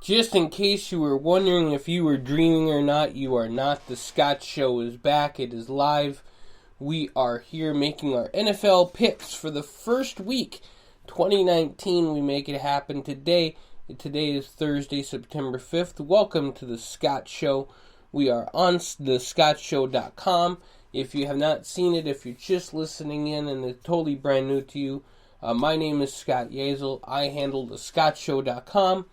Just in case you were wondering if you were dreaming or not, you are not. The Scott Show is back. It is live. We are here making our NFL picks for the first week, 2019. We make it happen today. Today is Thursday, September 5th. Welcome to the Scott Show. We are on thescottshow.com. If you have not seen it, if you're just listening in and it's totally brand new to you, my name is Scott Yazel. I handle thescottshow.com.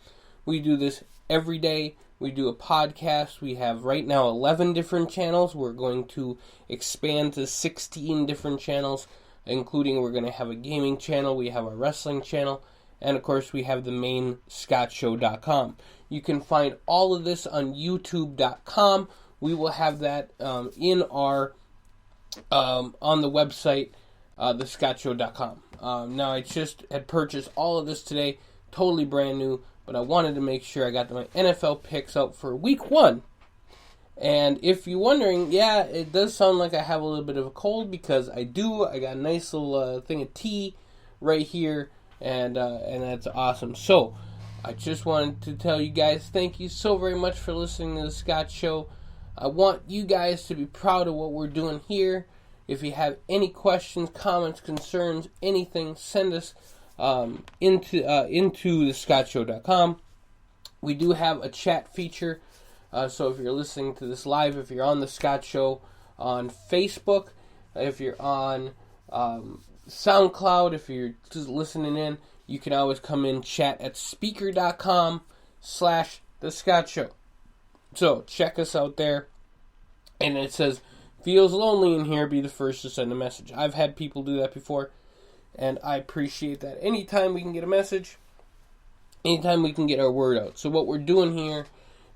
We do this every day. We do a podcast. We have right now 11 different channels. We're going to expand to 16 different channels, including we're going to have a gaming channel. We have a wrestling channel. And, of course, we have the main scottshow.com. You can find all of this on youtube.com. We will have that in our on the website, thescottshow.com. Now, I just had purchased all of this today, totally brand new. But I wanted to make sure I got my NFL picks out for week 1. And if you're wondering, yeah, it does sound like I have a little bit of a cold, because I do. I got a nice little thing of tea right here, and that's awesome. So, I just wanted to tell you guys, thank you so very much for listening to the Scott Show. I want you guys to be proud of what we're doing here. If you have any questions, comments, concerns, anything, send us into thescottshow.com. We do have a chat feature, so if you're listening to this live, if you're on the Scott Show on Facebook, if you're on SoundCloud, if you're just listening in, you can always come in, chat at speaker.com/thescottshow. So check us out there, and it says, feels lonely in here, be the first to send a message. I've had people do that before, and I appreciate that. Anytime we can get a message, anytime we can get our word out. So what we're doing here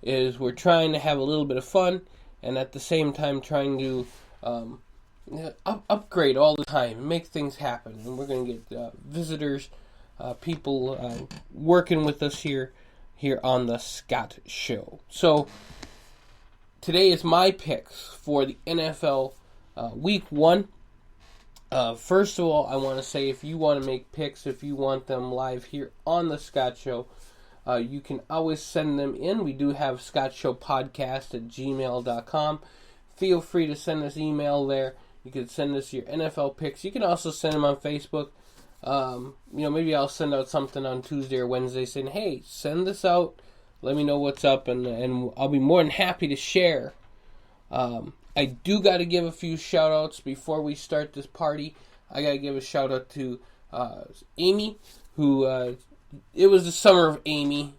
is we're trying to have a little bit of fun, and at the same time trying to upgrade all the time and make things happen. And we're going to get visitors, people working with us here on the Scott Show. So today is my picks for the NFL Week 1. First of all, I want to say, if you want to make picks, if you want them live here on the Scott Show, you can always send them in. We do have scottshowpodcast@gmail.com. Feel free to send us email there. You can send us your NFL picks. You can also send them on Facebook. Maybe I'll send out something on Tuesday or Wednesday saying, hey, send this out. Let me know what's up, and I'll be more than happy to share. I do got to give a few shout-outs before we start this party. I got to give a shout-out to Amy, who, it was the summer of Amy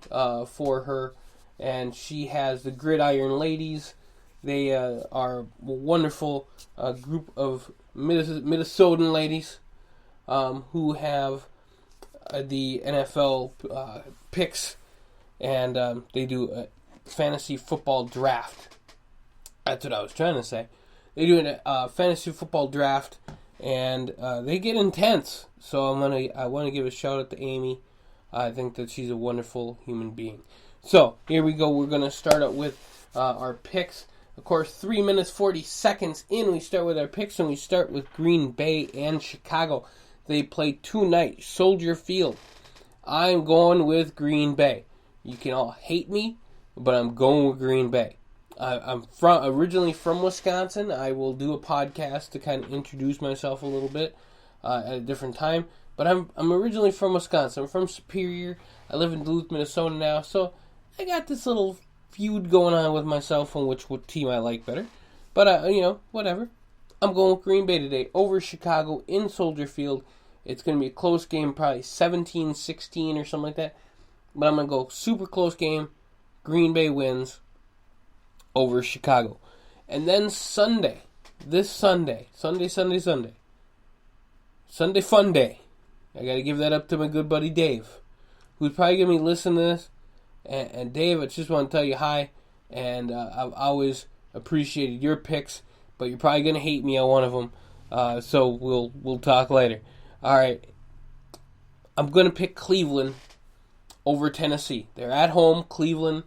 for her, and she has the Gridiron Ladies. They are a wonderful group of Minnesotan ladies who have the NFL picks, and they do a fantasy football draft. That's what I was trying to say. They do a fantasy football draft, and they get intense. So I want to give a shout out to Amy. I think that she's a wonderful human being. So here we go. We're going to start out with our picks. Of course, 3 minutes 40 seconds in, we start with our picks, and we start with Green Bay and Chicago. They play tonight, Soldier Field. I'm going with Green Bay. You can all hate me, but I'm going with Green Bay. I'm originally from Wisconsin. I will do a podcast to kind of introduce myself a little bit at a different time. But I'm originally from Wisconsin. I'm from Superior. I live in Duluth, Minnesota now. So I got this little feud going on with myself on what team I like better. But, whatever. I'm going with Green Bay today over Chicago in Soldier Field. It's going to be a close game, probably 17-16 or something like that. But I'm going to go super close game. Green Bay wins over Chicago. And then Sunday Fun Day. I got to give that up to my good buddy Dave, who's probably going to be listening to this. And Dave, I just want to tell you hi. And I've always appreciated your picks, but you're probably going to hate me on one of them. So we'll talk later. All right. I'm going to pick Cleveland over Tennessee. They're at home, Cleveland.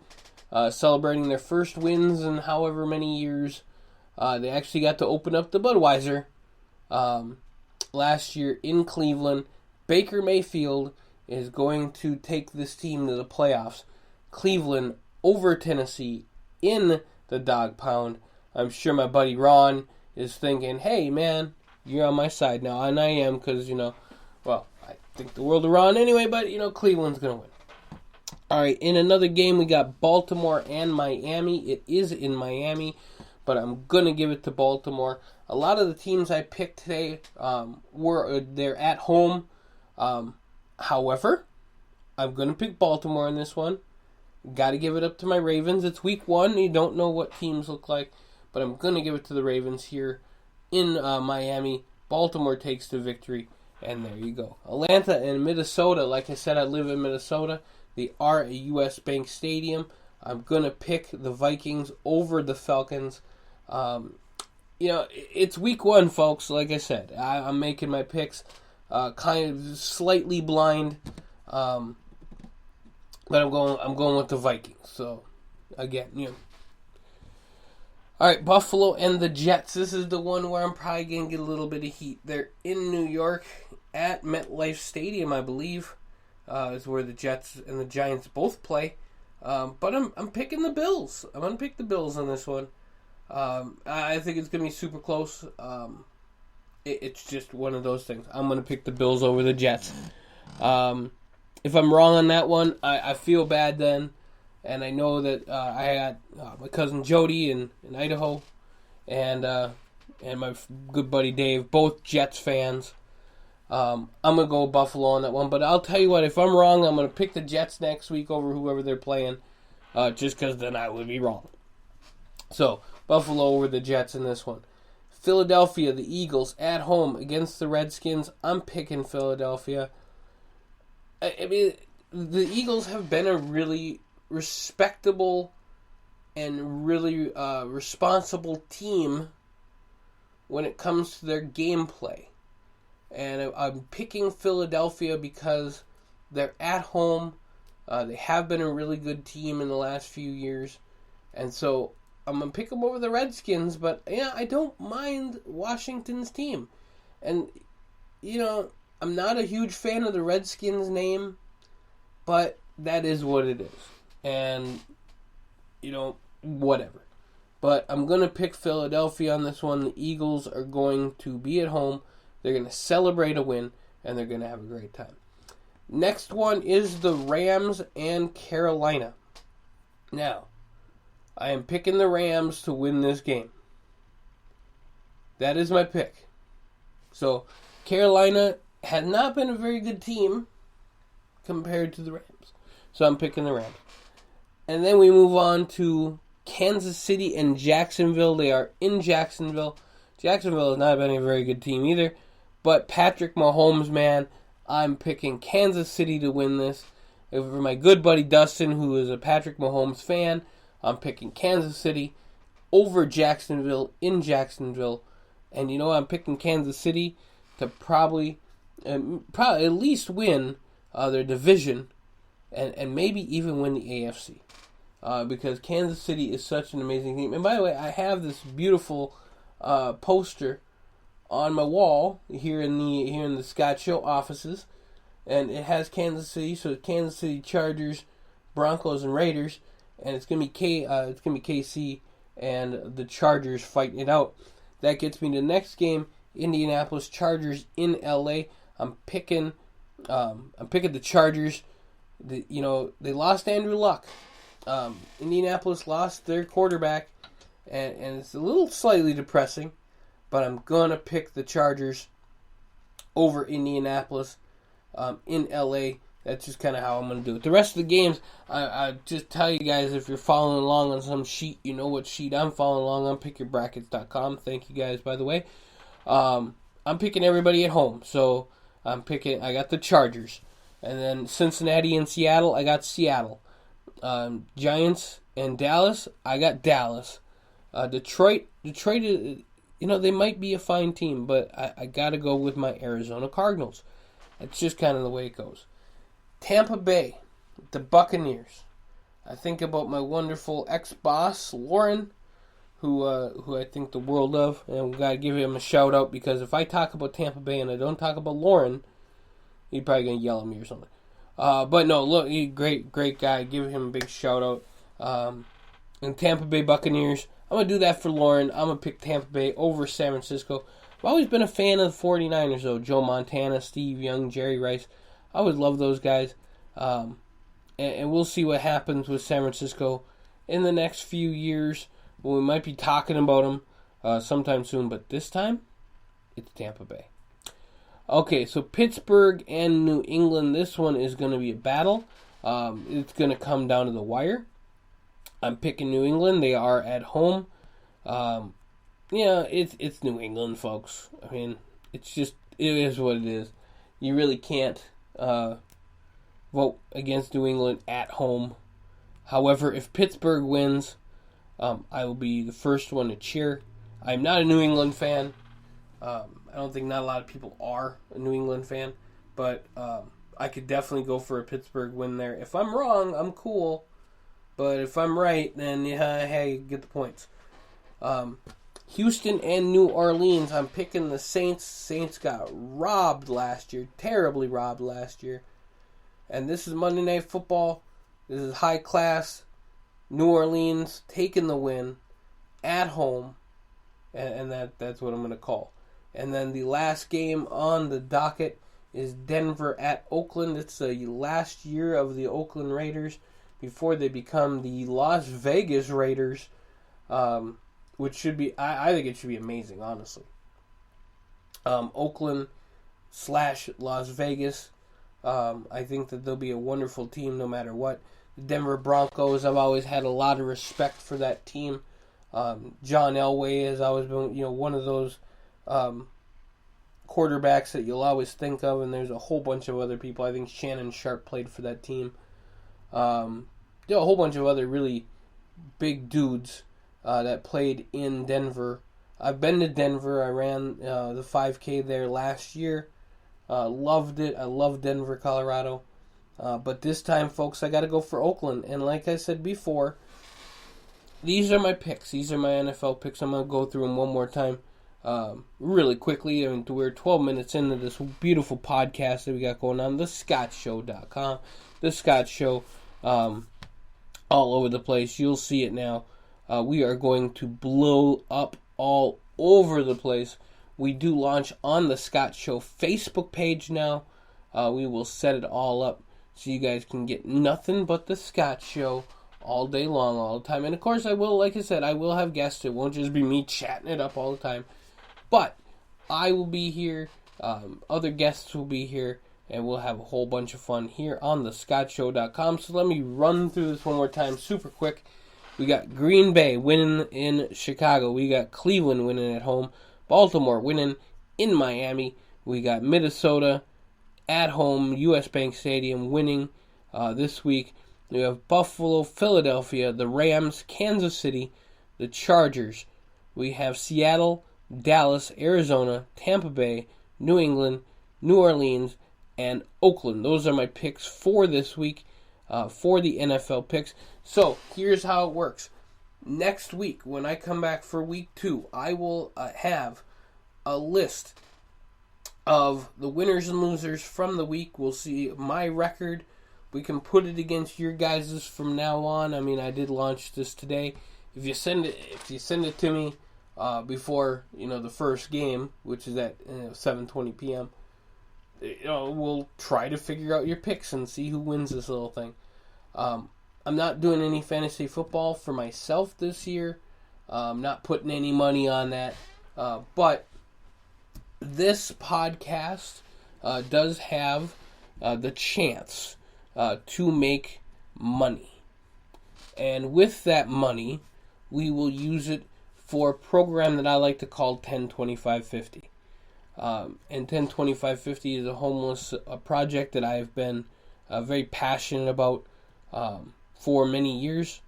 Celebrating their first wins in however many years. They actually got to open up the Budweiser last year in Cleveland. Baker Mayfield is going to take this team to the playoffs. Cleveland over Tennessee in the dog pound. I'm sure my buddy Ron is thinking, hey, man, you're on my side now. And I am because, well, I think the world of Ron anyway, but, Cleveland's going to win. All right, in another game, we got Baltimore and Miami. It is in Miami, but I'm going to give it to Baltimore. A lot of the teams I picked today they're at home. However, I'm going to pick Baltimore in this one. Got to give it up to my Ravens. It's week 1. You don't know what teams look like, but I'm going to give it to the Ravens here in Miami. Baltimore takes the victory, and there you go. Atlanta and Minnesota. Like I said, I live in Minnesota. They are a U.S. Bank Stadium. I'm going to pick the Vikings over the Falcons. It's week 1, folks. Like I said, I'm making my picks kind of slightly blind, but I'm going with the Vikings. So, again, All right, Buffalo and the Jets. This is the one where I'm probably going to get a little bit of heat. They're in New York at MetLife Stadium, I believe. Is where the Jets and the Giants both play. But I'm picking the Bills. I'm going to pick the Bills on this one. I think it's going to be super close. It's just one of those things. I'm going to pick the Bills over the Jets. If I'm wrong on that one, I feel bad then. And I know that I got my cousin Jody in Idaho and my good buddy Dave, both Jets fans. I'm going to go Buffalo on that one. But I'll tell you what, if I'm wrong, I'm going to pick the Jets next week over whoever they're playing. Just because then I would be wrong. So, Buffalo over the Jets in this one. Philadelphia, the Eagles, at home against the Redskins. I'm picking Philadelphia. I mean, the Eagles have been a really respectable and really responsible team when it comes to their gameplay. And I'm picking Philadelphia because they're at home. They have been a really good team in the last few years. And so I'm going to pick them over the Redskins. But, yeah, I don't mind Washington's team. And, I'm not a huge fan of the Redskins name. But that is what it is. And, whatever. But I'm going to pick Philadelphia on this one. The Eagles are going to be at home. They're going to celebrate a win, and they're going to have a great time. Next one is the Rams and Carolina. Now, I am picking the Rams to win this game. That is my pick. So, Carolina has not been a very good team compared to the Rams. So, I'm picking the Rams. And then we move on to Kansas City and Jacksonville. They are in Jacksonville. Jacksonville has not been a very good team either. But Patrick Mahomes, man, I'm picking Kansas City to win this. For my good buddy Dustin, who is a Patrick Mahomes fan, I'm picking Kansas City over Jacksonville in Jacksonville. And I'm picking Kansas City to probably at least win their division and maybe even win the AFC. Because Kansas City is such an amazing team. And by the way, I have this beautiful poster on my wall here in the Scott Show offices, and it has Kansas City. So Kansas City Chargers, Broncos, and Raiders, and it's gonna be KC and the Chargers fighting it out. That gets me to the next game: Indianapolis Chargers in LA. I'm picking the Chargers. They lost Andrew Luck. Indianapolis lost their quarterback, and it's a little slightly depressing. But I'm going to pick the Chargers over Indianapolis in LA. That's just kind of how I'm going to do it. The rest of the games, I just tell you guys, if you're following along on some sheet, you know what sheet I'm following along on, pickyourbrackets.com. Thank you guys, by the way. I'm picking everybody at home. So I got the Chargers. And then Cincinnati and Seattle, I got Seattle. Giants and Dallas, I got Dallas. Detroit, they might be a fine team, but I got to go with my Arizona Cardinals. That's just kind of the way it goes. Tampa Bay, the Buccaneers. I think about my wonderful ex-boss, Lauren, who I think the world of, and we got to give him a shout-out, because if I talk about Tampa Bay and I don't talk about Lauren, he's probably going to yell at me or something. But no, look, great guy. Give him a big shout out. And Tampa Bay Buccaneers. I'm going to do that for Lauren. I'm going to pick Tampa Bay over San Francisco. I've always been a fan of the 49ers, though. Joe Montana, Steve Young, Jerry Rice. I always love those guys. And we'll see what happens with San Francisco in the next few years. We might be talking about them sometime soon, but this time, it's Tampa Bay. Okay, so Pittsburgh and New England. This one is going to be a battle. It's going to come down to the wire. I'm picking New England. They are at home. It's New England, folks. I mean, it is what it is. You really can't vote against New England at home. However, if Pittsburgh wins, I will be the first one to cheer. I'm not a New England fan. I don't think not a lot of people are a New England fan, but I could definitely go for a Pittsburgh win there. If I'm wrong, I'm cool. But if I'm right, then hey, get the points. Houston and New Orleans, I'm picking the Saints. Saints got robbed last year, terribly robbed last year. And this is Monday Night Football. This is high class. New Orleans taking the win at home. And that's what I'm going to call. And then the last game on the docket is Denver at Oakland. It's the last year of the Oakland Raiders before they become the Las Vegas Raiders, which should be, I think it should be amazing, honestly. Oakland / Las Vegas, I think that they'll be a wonderful team no matter what. The Denver Broncos, I've always had a lot of respect for that team. John Elway has always been, one of those quarterbacks that you'll always think of, and there's a whole bunch of other people. I think Shannon Sharp played for that team. A whole bunch of other really big dudes that played in Denver. I've been to Denver. I ran the 5K there last year. Loved it. I love Denver, Colorado. But this time, folks, I got to go for Oakland. And like I said before, these are my picks. These are my NFL picks. I'm going to go through them one more time really quickly. I mean, we're 12 minutes into this beautiful podcast that we got going on. TheScottShow.com. The Scott Show. All over the place. You'll see it now. We are going to blow up all over the place. We do launch on the Scott Show Facebook page now. We will set it all up so you guys can get nothing but the Scott Show all day long, all the time. And of course, I will, like I said, I will have guests. It won't just be me chatting it up all the time. But I will be here. Other guests will be here. And we'll have a whole bunch of fun here on thescottshow.com. So let me run through this one more time super quick. We got Green Bay winning in Chicago. We got Cleveland winning at home. Baltimore winning in Miami. We got Minnesota at home, US Bank Stadium, winning this week. We have Buffalo, Philadelphia, the Rams, Kansas City, the Chargers. We have Seattle, Dallas, Arizona, Tampa Bay, New England, New Orleans, and Oakland. Those are my picks for this week for the NFL picks. So here's how it works. Next week, when I come back for week 2, I will have a list of the winners and losers from the week. We'll see my record. We can put it against your guys's from now on. I mean, I did launch this today. If you send it to me before the first game, which is at 7:20 p.m., we'll try to figure out your picks and see who wins this little thing. I'm not doing any fantasy football for myself this year. I'm not putting any money on that. But this podcast does have the chance to make money. And with that money, we will use it for a program that I like to call 10-25-50. And 10-25-50 is a homeless project that I've been very passionate about for many years.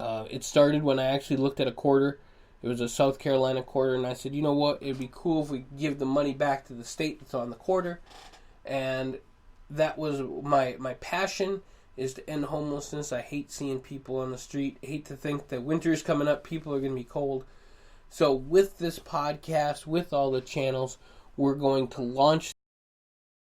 It started when I actually looked at a quarter. It was a South Carolina quarter, and I said, you know what, it'd be cool if we give the money back to the state that's on the quarter. And that was my passion, is to end homelessness. I hate seeing people on the street. I hate to think that winter's coming up, people are going to be cold. So with this podcast, with all the channels, we're going to launch